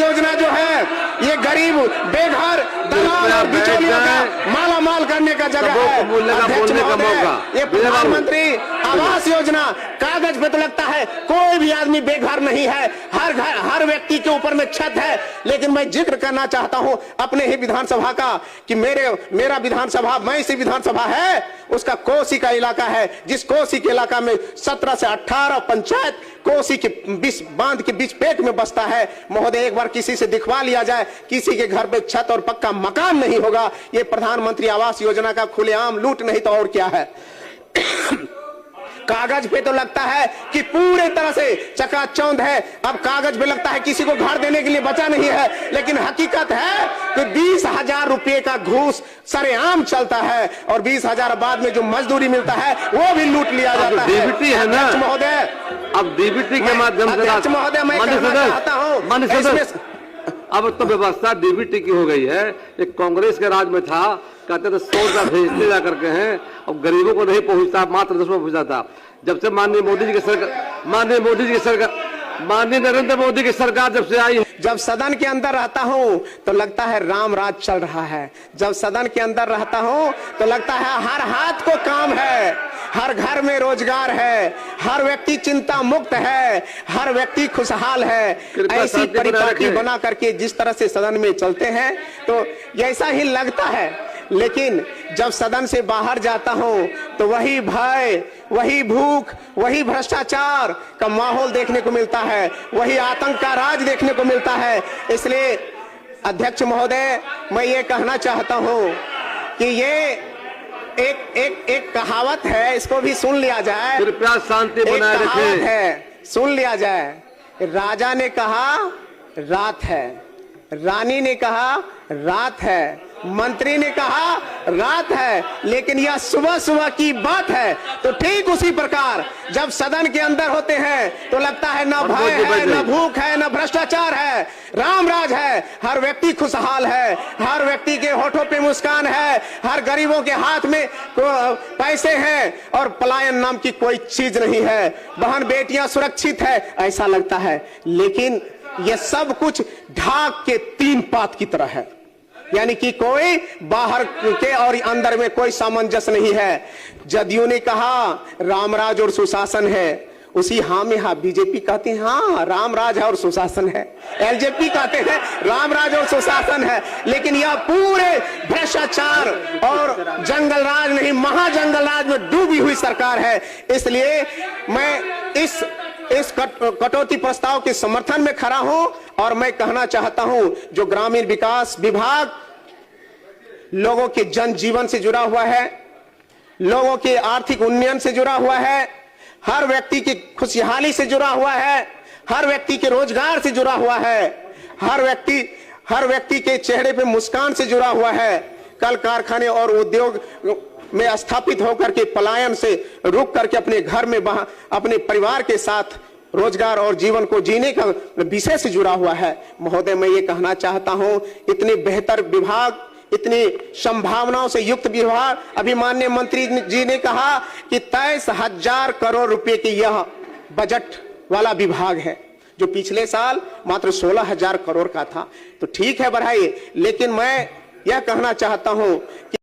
योजना जो है ये गरीब, बेघर, दलाल और बिचौलियों का माला माल करने का जगह है। अध्यक्ष महोदय, ये प्रधानमंत्री आवास योजना कागज पे तो लगता है कोई भी आदमी बेघर नहीं है, हर व्यक्ति के ऊपर में छत है। लेकिन मैं जिक्र करना चाहता हूं अपने ही विधानसभा का कि मेरा विधानसभा, मैं इसी विधानसभा है उसका कोसी का इलाका है, जिस कोसी के इलाका में 17 से 18 पंचायत कोसी के बीच बांध के बीच पेट में बसता है। महोदय, एक बार किसी से दिखवा लिया जाए, किसी के घर पे छत और पक्का मकान नहीं होगा। ये प्रधानमंत्री आवास योजना का खुलेआम लूट नहीं तो और क्या है। कागज पे तो लगता है कि पूरे तरह से चकाचौंध है, अब कागज पे लगता है किसी को घर देने के लिए बचा नहीं है, लेकिन हकीकत है कि 20,000 रुपए का घूस सरेआम चलता है और 20,000 बाद में जो मजदूरी मिलता है वो भी लूट लिया जाता है। डीबीटी है ना महोदय, अब डीबीटी के माध्यम से महोदय मैं कहना चाहता हूं, अब तो व्यवस्था डीबीटी की हो गई है। एक कांग्रेस के राज में था, कहते थे 100 रुपया भेजते जा करके हैं, अब गरीबों को नहीं पहुंचता, मात्र 10 रुपया पहुंचता था। जब से माननीय नरेंद्र मोदी की सरकार जब से आई, जब सदन के अंदर रहता हूं तो लगता है राम राज चल रहा है। जब सदन के अंदर रहता हूं तो लगता है हर हाथ को काम है, हर घर में रोजगार है, हर व्यक्ति चिंता मुक्त है, हर व्यक्ति खुशहाल है। ऐसी परिपाटी बना करके जिस तरह से सदन में चलते हैं तो ऐसा ही लगता है। लेकिन जब सदन से बाहर जाता हूं तो वही भय, वही भूख, वही भ्रष्टाचार का माहौल देखने को मिलता है, वही आतंक का राज देखने को मिलता है। इसलिए अध्यक्ष महोदय, मैं ये कहना चाहता हूं कि ये एक कहावत है, इसको भी सुन लिया जाए। कृपया शांति बनाए रखें। है, सुन लिया जाए। राजा ने कहा रात है, रानी ने कहा रात है, मंत्री ने कहा रात है, लेकिन यह सुबह सुबह की बात है। तो ठीक उसी प्रकार जब सदन के अंदर होते हैं तो लगता है न भय है, न भूख है, न भ्रष्टाचार है, राम राज है, हर व्यक्ति खुशहाल है, हर व्यक्ति के होठों पे मुस्कान है, हर गरीबों के हाथ में पैसे हैं और पलायन नाम की कोई चीज नहीं है, बहन बेटियां सुरक्षित है, ऐसा लगता है। लेकिन यह सब कुछ ढाक के 3 पात की तरह है, यानी कि कोई बाहर के और अंदर में कोई सामंजस्य नहीं है। जदयू ने कहा रामराज और सुशासन है, उसी हाँ में हाँ बीजेपी कहते हैं हाँ रामराज है और सुशासन है, एलजेपी कहते हैं रामराज और सुशासन है। लेकिन यह पूरे भ्रष्टाचार और जंगल राज नहीं, महाजंगल राज में डूबी हुई सरकार है। इसलिए मैं इस कटौती प्रस्ताव के समर्थन में खड़ा हूं और मैं कहना चाहता हूं जो ग्रामीण विकास विभाग लोगों के जनजीवन से जुड़ा हुआ है, लोगों के आर्थिक उन्नयन से जुड़ा हुआ है, हर व्यक्ति की खुशहाली से जुड़ा हुआ है, हर व्यक्ति के रोजगार से जुड़ा हुआ है, हर व्यक्ति के चेहरे पे मुस्कान से जुड़ा हुआ है, कल कारखाने और उद्योग में स्थापित होकर के पलायन से रुक करके अपने घर में अपने परिवार के साथ रोजगार और जीवन को जीने का विषय से जुड़ा हुआ है। महोदय, मैं ये कहना चाहता हूं इतने बेहतर विभाग, इतनी संभावनाओं से युक्त विभाग, अभी माननीय मंत्री जी ने कहा कि 23,000 करोड़ रुपए की यह बजट वाला विभाग है, जो पिछले साल मात्र 16,000 करोड़ का था। तो ठीक है, बढ़ाइए, लेकिन मैं यह कहना चाहता हूं कि